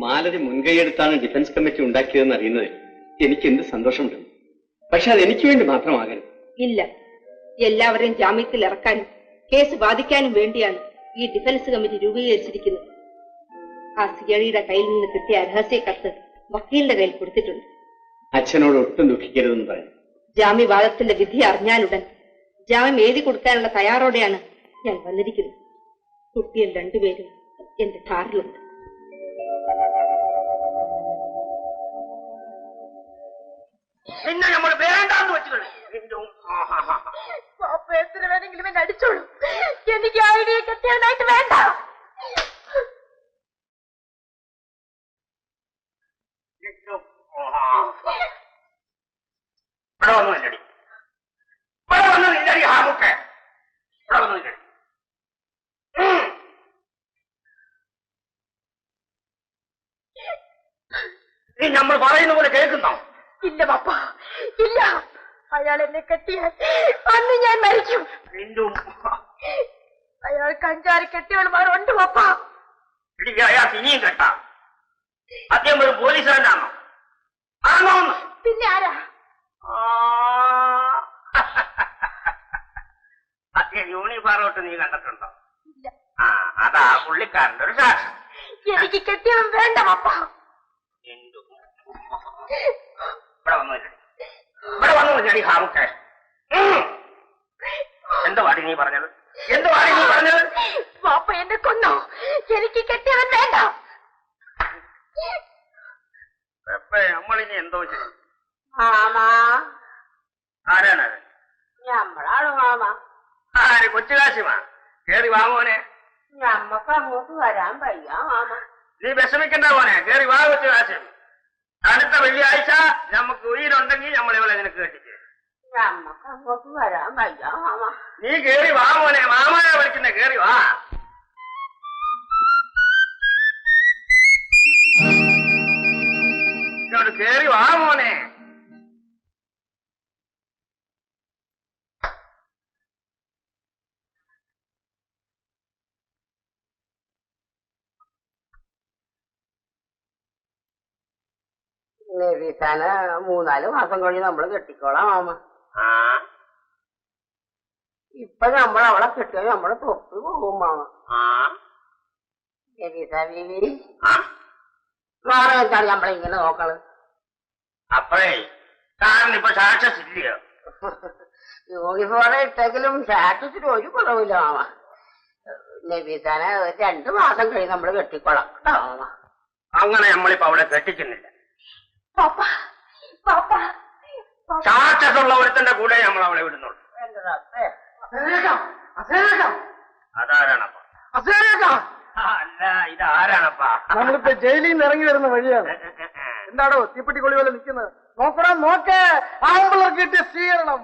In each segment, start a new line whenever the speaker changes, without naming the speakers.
Malathi മുൻകൈയെടുത്താണ് defence committee ഉണ്ടാക്കിയതെന്ന് അറിയുന്നത് എനിക്ക് എന്ത് സന്തോഷമുണ്ട്. പക്ഷെ അത് എനിക്ക് വേണ്ടി മാത്രമാകരുത്. ഇല്ല, എല്ലാവരെയും ജാമ്യത്തിൽ ഇറക്കാനും കേസ് ബാധിക്കാനും വേണ്ടിയാണ് ഈ ഡിഫൻസ് കമ്മിറ്റി രൂപീകരിച്ചിരിക്കുന്നത്. ആ സിയഴിയുടെ കയ്യിൽ നിന്ന് കിട്ടിയ രഹസ്യ കത്ത് വക്കീലിന്റെ കയ്യിൽ കൊടുത്തിട്ടുണ്ട്. അച്ഛനോട് ഒട്ടും ദുഃഖിക്കരുതെന്ന് പറയാം. ജാമ്യവാദത്തിന്റെ വിധി അറിഞ്ഞാലുടൻ ജാമ്യം എഴുതി കൊടുക്കാനുള്ള തയ്യാറോടെയാണ് ഞാൻ വന്നിരിക്കുന്നത്. കുട്ടികൾ രണ്ടുപേരും എന്റെ കാറിലുണ്ട്.
പിന്നെ നമ്മൾ വേണ്ടാന്ന് വെച്ചു എത്ര വേണമെങ്കിലും എന്നെ അടിച്ചോളൂ. എനിക്ക് ഐഡിയ കെട്ടിയതായിട്ട് വേണ്ട. ഇവിടെ വന്നില്ലടി, ഇവിടെ വന്നില്ലടി ഹാമുക്കെ, ഇവിടെ വന്നില്ലടി. നീ നമ്മൾ പറയുന്ന പോലെ കേൾക്കുന്നോ? ഇല്ല പപ്പ, ഇല്ല. അയാൾ എന്നെ കെട്ടിയാൽ അന്ന് ഞാൻ മരിക്കും. അയാൾക്ക് 5-6 കെട്ടിയവന്മാരുണ്ട് പപ്പ. അയാൾക്ക് ഇനിയും കെട്ടാം. അദ്ദേഹം ഒരു പോലീസുകാരനാണോ? ആണോ? പിന്നെ ആരാ? അദ്ദേഹം യൂണിഫോം നീ കണ്ടിട്ടുണ്ടോ? അതാ പുള്ളിക്കാരന്റെ ഒരു സാക്ഷ്യം. എനിക്ക് കെട്ടിയവൻ വേണ്ട പപ്പ. ഇവിടെ വന്നില്ലേ, ഇവിടെ വന്നില്ലടി ഹാമുക്കെ. എന്താ വാടി നീ പറഞ്ഞത്? എന്ത് വാടി നീ പറഞ്ഞത്? പാപ്പ എന്നെ കൊന്നോ? എനിക്ക് കെട്ടിയവൻ വേണ്ട. നമ്മളിനി എന്തോ ചെയ്യും? മാമാ. ആരാണത്? നമ്മളാണ് മാമ. ആര്? കൊച്ചുകാശിമാ? കേറി വാ മോനെ. നമ്മക്ക് അങ്ങോട്ട് വരാൻ വയ്യ മാമ. നീ വിഷമിക്കണ്ട മോനെ, കേറി വാ കൊച്ചുകാശി. അടുത്ത വെള്ളിയാഴ്ച നമുക്ക് ഉயிருണ്ടെങ്കിൽ നമ്മൾ ഇവിടെ നിനക്ക് കെട്ടിച്ച്. നമ്മക്ക് അങ്ങോട്ട് വരാൻ വയ്യ മാമ. നീ കേറി വാ മോനെ, മാമനെ വിളിക്കുന്ന, കേറി വാ. ഇങ്ങോട്ട് കേറി വാ മോനെ. നബീസാന 3-4 മാസം കഴിഞ്ഞ് നമ്മള് കെട്ടിക്കോളാം മാമ. ഇപ്പൊ നമ്മൾ അവളെ കെട്ടിയാൽ നമ്മളെ തൊപ്പി പോകും മാമ. നബീസാ ബീവി, നാളെ എന്താണ് നമ്മളിങ്ങനെ നോക്കണത്? അപ്പഴേ കാരനിപ്പൊ സാക്ഷസ് ഇല്ലയോ? യൂണിഫോം ഇട്ടെങ്കിലും സാക്ഷസിന് ഒരു കുറവില്ല മാമ. നബീസാന 2 മാസം കഴിഞ്ഞ് നമ്മള് കെട്ടിക്കോളാം കേട്ടോ മാമ. അങ്ങനെ നമ്മളിപ്പോ അവളെ കെട്ടിക്കുന്നില്ല. സാക്ഷസുള്ള ഒരുത്തന്റെ കൂടെ നമ്മൾ അവളെ വിടുന്നുള്ളൂ. അതാരാണപ്പാ? അല്ല, ഇതാരാണപ്പാ?
നമ്മളിപ്പോ ജയിലിൽ നിന്ന് ഇറങ്ങി വരുന്ന വഴിയാണ്. എന്താടോ തീപ്പെട്ടി കൊള്ളി പോലെ നിൽക്കുന്നത്? നോക്കണം, നോക്കേ, ആമ്പിളർക്ക് കിട്ടിയ സ്വീകരണം.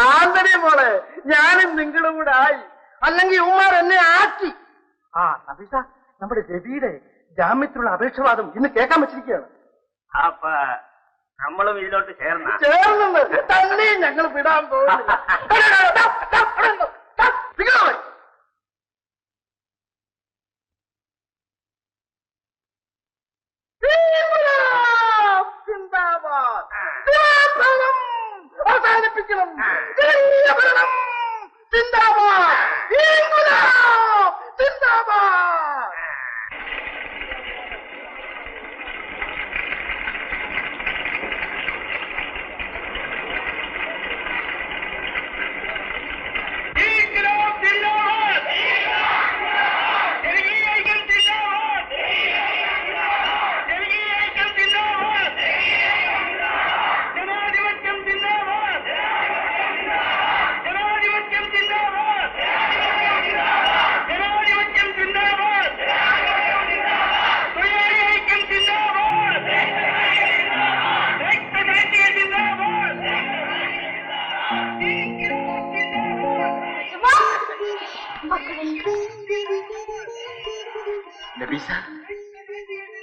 ആന്തരി മോളെ, ഞാനും നിങ്ങളും കൂടെ ആയി, അല്ലെങ്കിൽ ഉമ്മാർ എന്നെ ആക്കി. നബീസ, നമ്മുടെ രവിയുടെ ജാമ്യത്തിലുള്ള അപേക്ഷവാദം ഇന്ന് കേൾക്കാൻ വെച്ചിരിക്കുകയാണ്.
അപ്പൊ നമ്മളും ഇതിലോട്ട്
ചേർന്നത് തന്നെ ഞങ്ങൾ വിടാൻ പോകുന്നില്ല. അവസാനിപ്പിക്കണം.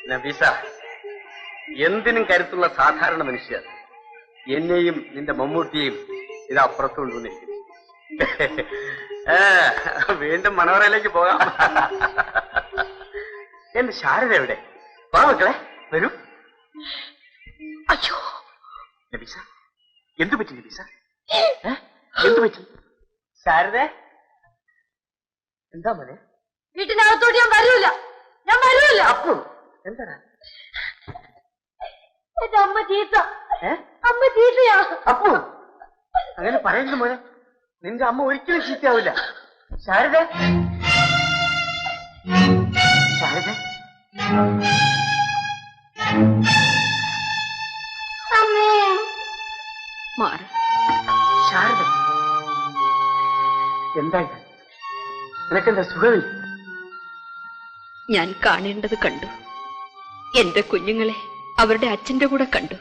നബീസ, എന്തിനും കരുത്തുള്ള സാധാരണ മനുഷ്യർ. എന്നെയും നിന്റെ മമ്മൂട്ടിയെയും ഇത് അപ്പുറത്ത് കൊണ്ടുവന്നിരിക്കുന്നു. വീണ്ടും മനോരയിലേക്ക് പോകാം.
എന്റെ ശാരദ എവിടെ? വാ മക്കളെ, വരൂ.
അയ്യോ
നബീസ, എന്തു പറ്റി നബീസ? എന്തു പറ്റി? ശാരദ എന്താ മോനെ?
വീട്ടിനകത്തോട്ട് ഞാൻ വരൂല, ഞാൻ വരൂല.
അപ്പു എന്താണ്?
എന്റെ അമ്മ ചീത്ത, അമ്മ ചീത്തയാ.
അപ്പു അങ്ങനെ പറയുന്നു മോനെ, നിന്റെ അമ്മ ഒരിക്കലും ചീത്തയാവില്ല. ശാരദ, ശാരദ,
മാറി.
ശാരദ, എന്തായി? നിനക്കെന്താ സുഖമില്ല?
ഞാൻ കാണേണ്ടത് കണ്ടു. എന്റെ കുഞ്ഞുങ്ങളെ അവരുടെ അച്ഛന്റെ കൂടെ കണ്ടു.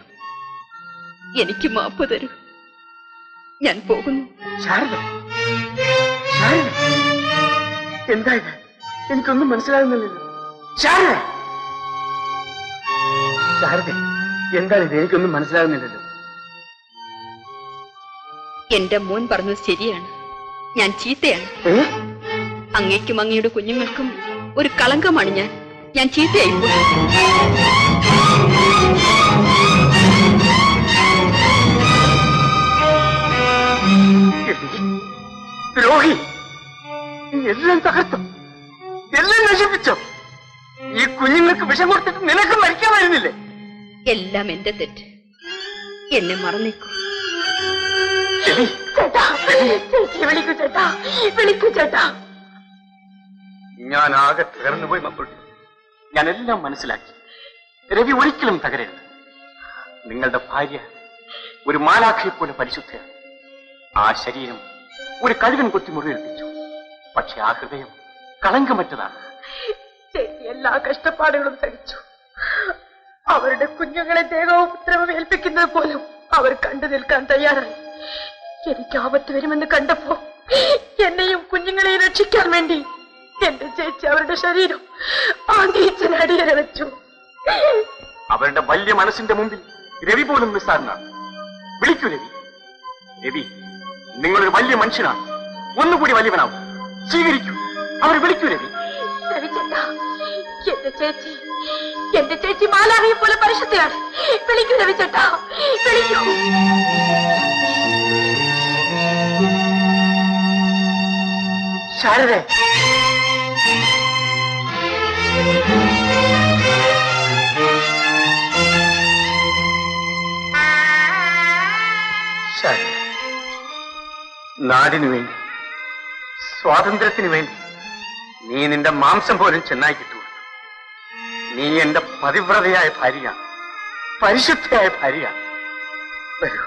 എനിക്ക് മാപ്പ് തരൂ, ഞാൻ പോകുന്നു.
ശാരദ, ശാരദ, എന്തായത്? എനിക്കൊന്നും മനസ്സിലാകുന്നില്ലല്ലോ. ശാരദ, ശാരദ, എന്താണിത്? എനിക്കൊന്നും മനസ്സിലാകുന്നില്ലല്ലോ.
എന്റെ മോൻ പറഞ്ഞത് ശരിയാണ്, ഞാൻ ചീത്തയാണ്. അങ്ങേക്കും അങ്ങയുടെ കുഞ്ഞുങ്ങൾക്കും ഒരു കളങ്കമാണ് ഞാൻ ചീത്തയായിപ്പോയി.
ദ്രോഹി, നീ എല്ലാം തകർത്തു, എല്ലാം നശിപ്പിച്ചോ. ഈ കുഞ്ഞുങ്ങൾക്ക് വിഷം കൊടുത്തിട്ട് നിനക്ക് മരിക്കാമായിരുന്നില്ലേ?
എല്ലാം എന്റെ തെറ്റ്, എന്നെ മറന്നേക്കൂ. വിളിക്കൂ ചേട്ടാ, വിളിക്കൂ ചേട്ടാ.
ഞാൻ ആകെ തകർന്നുപോയി മക്കളുടെ. ഞാൻ എല്ലാം മനസ്സിലാക്കി. രവി ഒരിക്കലും തകരരുത്. നിങ്ങളുടെ ഭാര്യ ഒരു മാലാഖയെ പോലെ പരിശുദ്ധയാണ്. ആ ശരീരം ഒരു കഴുകൻ കൊത്തി മുറിവേൽപ്പിച്ചു. പക്ഷെ ആ ഹൃദയം കളങ്കമറ്റതാണ്.
ചേച്ചി എല്ലാ കഷ്ടപ്പാടുകളും സഹിച്ചു. അവരുടെ കുഞ്ഞുങ്ങളെ ദേഹോപദ്രവം ഏൽപ്പിക്കുന്നത് പോലും അവർ കണ്ടു നിൽക്കാൻ തയ്യാറായി. എനിക്ക് ആപത്ത് വരുമെന്ന് കണ്ടപ്പോ എന്നെയും കുഞ്ഞുങ്ങളെയും രക്ഷിക്കാൻ വേണ്ടി എന്റെ ചേച്ചി അവരുടെ ശരീരം ആ നീച്ചനടിയര വെച്ചു.
അവരുടെ വലിയ മനസ്സിന്റെ മുമ്പിൽ രവി പോലും നിസ്സാരനാണ്. വിളിക്കൂ രവി. രവി, നിങ്ങളൊരു വലിയ മനുഷ്യനാണ്. ഒന്നുകൂടി വലിയവനാവും. സ്വീകരിക്കൂ. അവർ വിളിക്കൂ രവി.
രവി ചേട്ടാ, എന്റെ ചേച്ചി മാലാഖയെ പോലെ പരിശുദ്ധയാണ്. വിളിക്കൂ രവി ചേട്ടാ, വിളിക്കൂ.
ശാരദ, നാടിനു വേണ്ടി, സ്വാതന്ത്ര്യത്തിനു വേണ്ടി നീ നിന്റെ മാംസം പോലും ചെന്നായി കിട്ടു. നീ എന്റെ പതിവ്രതയായ ഭാര്യയാണ്, പരിശുദ്ധയായ ഭാര്യയാണ്. വരൂ.